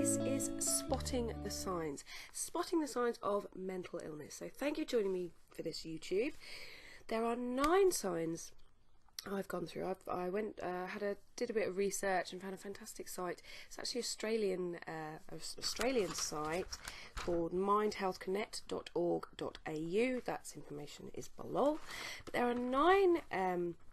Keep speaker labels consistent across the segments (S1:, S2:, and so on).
S1: this is spotting the signs of mental illness. So thank you for joining me for this YouTube. There are 9 signs I've gone through. I went did a bit of research and found a fantastic site. It's actually Australian site called mindhealthconnect.org.au. That's information is below. But there are 9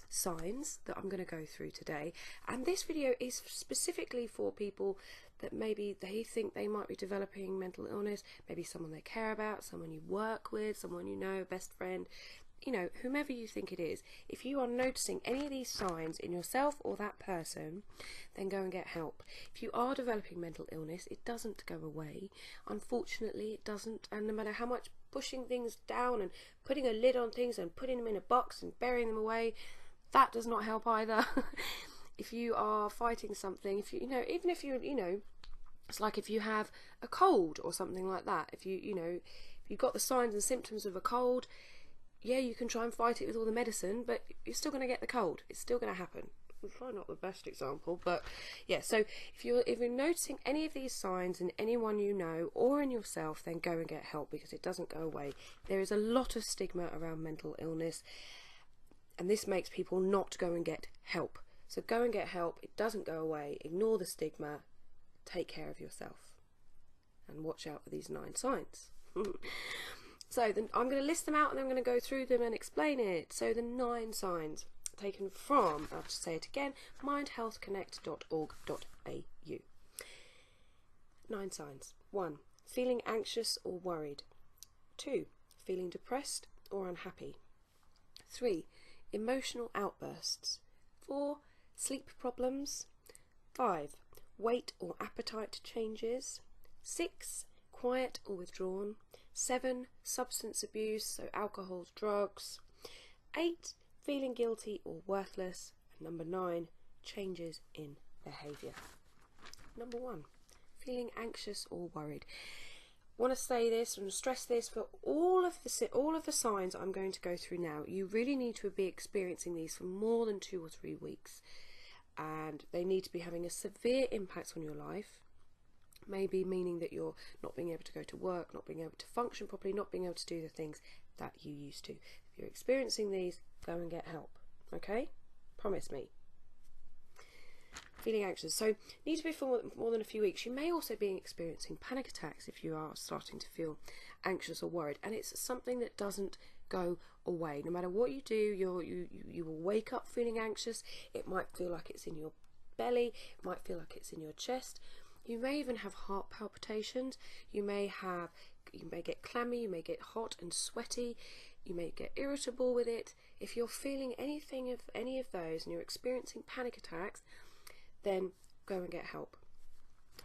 S1: signs that I'm going to go through today, and this video is specifically for people that maybe they think they might be developing mental illness, maybe someone they care about, someone you work with, someone you know, a best friend, you know, whomever you think it is. If you are noticing any of these signs in yourself or that person, then go and get help. If you are developing mental illness, it doesn't go away. Unfortunately, it doesn't, and no matter how much pushing things down and putting a lid on things and putting them in a box and burying them away, that does not help either. If you are fighting something, if you know, even if you know, it's like if you have a cold or something like that. If if you've got the signs and symptoms of a cold, yeah, you can try and fight it with all the medicine, but you're still going to get the cold. It's still going to happen. It's probably not the best example, but yeah. So if you're noticing any of these signs in anyone you know or in yourself, then go and get help, because it doesn't go away. There is a lot of stigma around mental illness, and this makes people not go and get help. So go and get help. It doesn't go away. Ignore the stigma. Take care of yourself, and watch out for these 9 signs. So then I'm going to list them out, and then I'm going to go through them and explain it. So the 9 signs taken from, I'll just say it again, mindhealthconnect.org.au. 9 signs. 1. Feeling anxious or worried. 2. Feeling depressed or unhappy. 3. Emotional outbursts. 4. Sleep problems. 5. Weight or appetite changes. 6. Quiet or withdrawn. 7. Substance abuse, so alcohol, drugs. 8. Feeling guilty or worthless. And number 9. Changes in behaviour. Number 1. Feeling anxious or worried. I want to say this and stress this: for all of the signs I'm going to go through now, you really need to be experiencing these for more than 2 or 3 weeks, and they need to be having a severe impact on your life. Maybe meaning that you're not being able to go to work, not being able to function properly, not being able to do the things that you used to. If you're experiencing these, go and get help, okay? Promise me. Feeling anxious. So need to be for more than a few weeks. You may also be experiencing panic attacks if you are starting to feel anxious or worried, and it's something that doesn't go away. No matter what you do, you will wake up feeling anxious. It might feel like it's in your belly, it might feel like it's in your chest. You may even have heart palpitations. You may get clammy, you may get hot and sweaty, you may get irritable with it. If you're feeling any of those and you're experiencing panic attacks, then go and get help.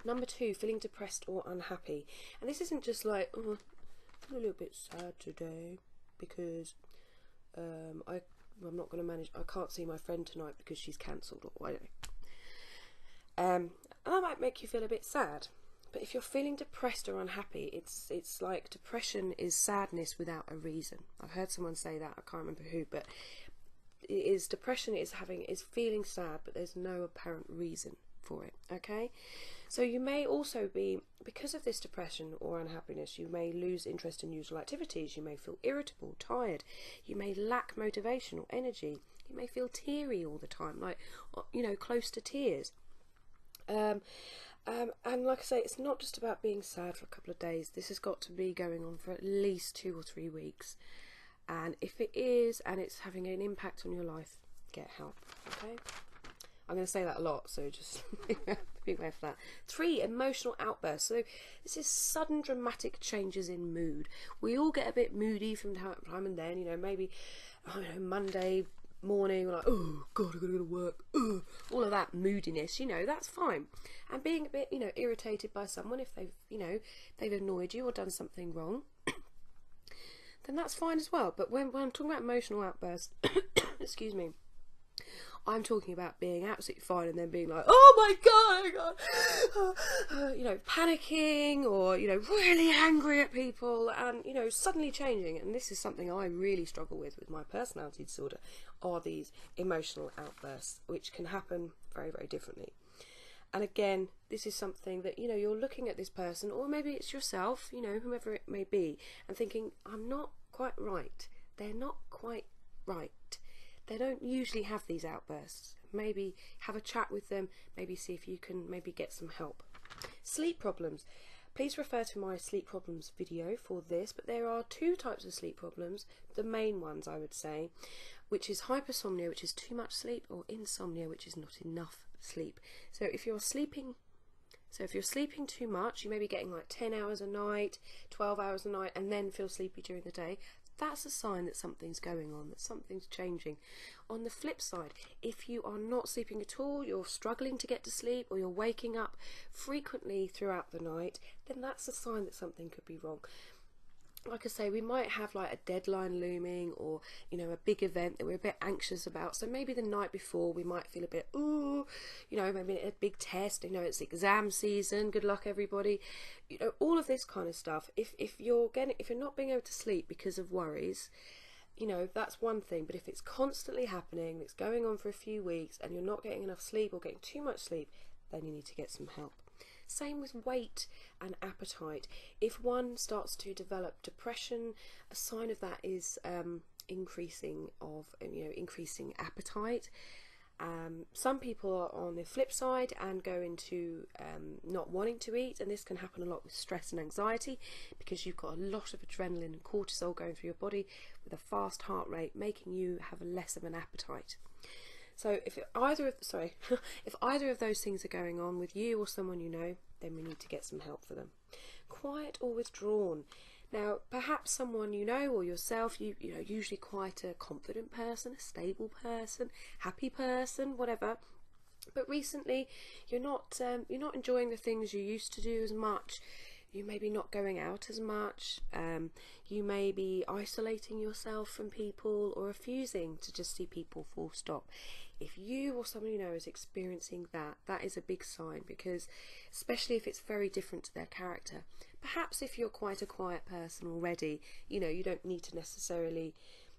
S1: Number 2, feeling depressed or unhappy. And this isn't just like, oh, I feel a little bit sad today because I'm not going to manage, I can't see my friend tonight because she's cancelled, or I don't know. And that might make you feel a bit sad. But if you're feeling depressed or unhappy, it's like depression is sadness without a reason. I've heard someone say that, I can't remember who, but depression is feeling sad, but there's no apparent reason for it, okay? So you may also be, because of this depression or unhappiness, you may lose interest in usual activities, you may feel irritable, tired, you may lack motivation or energy, you may feel teary all the time, like, you know, close to tears. And like I say, it's not just about being sad for a couple of days. This has got to be going on for at least 2 or 3 weeks. And if it is, and it's having an impact on your life, get help, okay? I'm going to say that a lot, so just be aware of that. 3, emotional outbursts. So this is sudden dramatic changes in mood. We all get a bit moody from time and then, you know, maybe, I don't know, Monday morning, we're like, oh god, I've got to go to work, all of that moodiness, you know, that's fine. And being a bit, you know, irritated by someone, if they've annoyed you or done something wrong, then that's fine as well. But when I'm talking about emotional outbursts, excuse me, I'm talking about being absolutely fine and then being like, oh my god, you know, panicking, or, you know, really angry at people, and, you know, suddenly changing. And this is something I really struggle with my personality disorder, are these emotional outbursts, which can happen very, very differently. And again, this is something that, you know, you're looking at this person, or maybe it's yourself, you know, whomever it may be, and thinking, I'm not quite right. They're not quite right. They don't usually have these outbursts. Maybe have a chat with them, maybe see if you can maybe get some help. Sleep problems. Please refer to my sleep problems video for this, but there are two types of sleep problems, the main ones I would say, which is hypersomnia, which is too much sleep, or insomnia, which is not enough sleep. So if you're sleeping too much, you may be getting like 10 hours a night, 12 hours a night, and then feel sleepy during the day. That's a sign that something's going on, that something's changing. On the flip side, if you are not sleeping at all, you're struggling to get to sleep, or you're waking up frequently throughout the night, then that's a sign that something could be wrong. Like I say, we might have like a deadline looming, or, you know, a big event that we're a bit anxious about. So maybe the night before we might feel a bit, ooh, you know, maybe a big test, you know, it's exam season, good luck everybody, you know, all of this kind of stuff. If you're not being able to sleep because of worries, you know, that's one thing. But if it's constantly happening, it's going on for a few weeks, and you're not getting enough sleep or getting too much sleep, then you need to get some help. Same with weight and appetite. If one starts to develop depression, a sign of that is increasing appetite. Some people are on the flip side and go into not wanting to eat, and this can happen a lot with stress and anxiety, because you've got a lot of adrenaline and cortisol going through your body with a fast heart rate, making you have less of an appetite. So if either of those things are going on with you or someone you know, then we need to get some help for them. Quiet or withdrawn. Now, perhaps someone you know or yourself, you know, usually quite a confident person, a stable person, happy person, whatever. But recently, you're not enjoying the things you used to do as much. You may be not going out as much. You may be isolating yourself from people, or refusing to just see people full stop. If you or someone you know is experiencing that, that is a big sign, because especially if it's very different to their character. Perhaps if you're quite a quiet person already, you know, you don't need to necessarily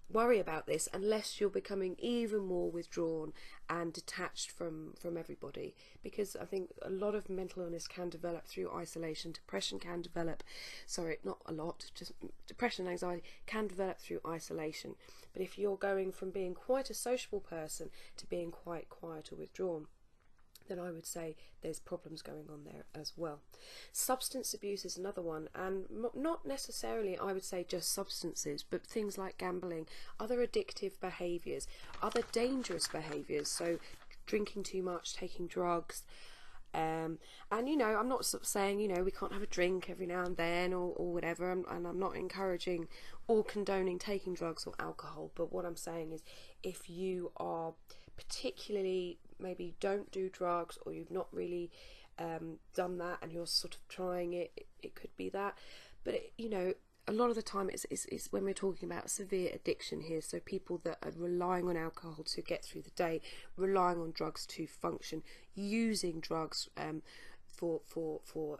S1: worry about this unless you're becoming even more withdrawn and detached from everybody, because I think a lot of mental illness can develop through isolation. Depression can develop, not a lot, just depression and anxiety can develop through isolation. But if you're going from being quite a sociable person to being quite quiet or withdrawn, then I would say there's problems going on there as well. Substance abuse is another one, and not necessarily, I would say, just substances, but things like gambling, other addictive behaviours, other dangerous behaviours, so drinking too much, taking drugs. And you know, I'm not sort of saying, you know, we can't have a drink every now and then or whatever, and I'm not encouraging or condoning taking drugs or alcohol, but what I'm saying is, if you are particularly maybe don't do drugs, or you've not really done that and you're sort of trying it could be that. But you know, a lot of the time it's when we're talking about severe addiction here, so people that are relying on alcohol to get through the day, relying on drugs to function, using drugs for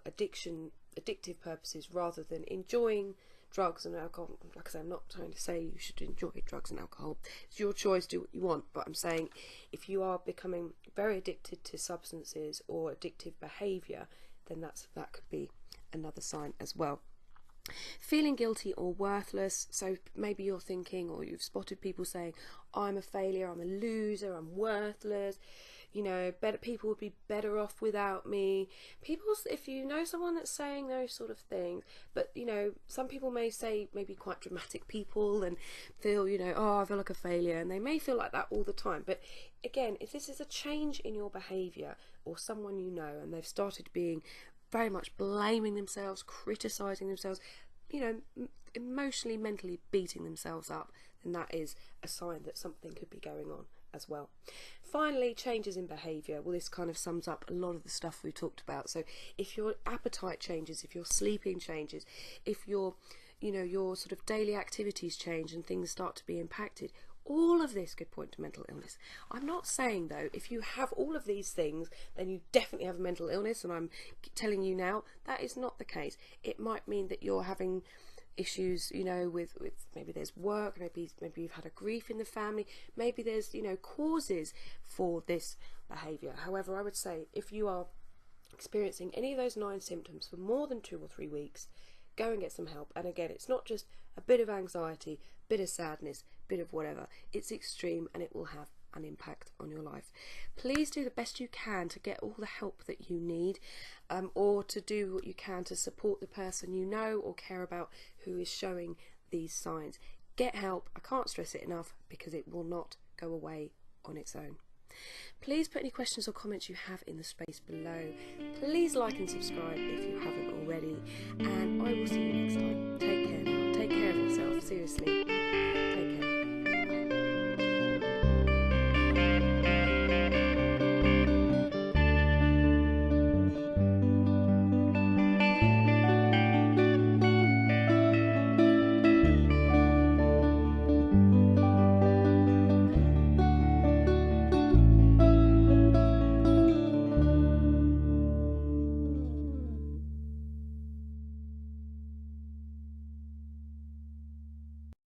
S1: addictive purposes rather than enjoying drugs and alcohol. Like I say, I'm not trying to say you should enjoy drugs and alcohol. It's your choice, do what you want. But I'm saying, if you are becoming very addicted to substances or addictive behaviour, then that could be another sign as well. Feeling guilty or worthless. So maybe you're thinking, or you've spotted people saying, I'm a failure, I'm a loser, I'm worthless, you know, people would be better off without me. If you know someone that's saying those sort of things, but you know, some people may say, maybe quite dramatic people, and feel, you know, oh, I feel like a failure, and they may feel like that all the time. But again, if this is a change in your behaviour, or someone you know, and they've started being very much blaming themselves, criticising themselves, you know, emotionally, mentally beating themselves up, then that is a sign that something could be going on as well. Finally, changes in behaviour. Well, this kind of sums up a lot of the stuff we talked about. So if your appetite changes, if your sleeping changes, if your sort of daily activities change and things start to be impacted, all of this could point to mental illness. I'm not saying, though, if you have all of these things, then you definitely have a mental illness, and I'm telling you now, that is not the case. It might mean that you're having issues, you know, with maybe there's work, maybe you've had a grief in the family, maybe there's, you know, causes for this behaviour. However, I would say, if you are experiencing any of those 9 symptoms for more than 2 or 3 weeks, go and get some help. And again, it's not just a bit of anxiety, bit of sadness, bit of whatever. It's extreme and it will have an impact on your life. Please do the best you can to get all the help that you need, or to do what you can to support the person you know or care about who is showing these signs. Get help. I can't stress it enough, because it will not go away on its own. Please put any questions or comments you have in the space below. Please like and subscribe if you haven't already, and I will see you next time. Take care now. Take care of yourself, seriously.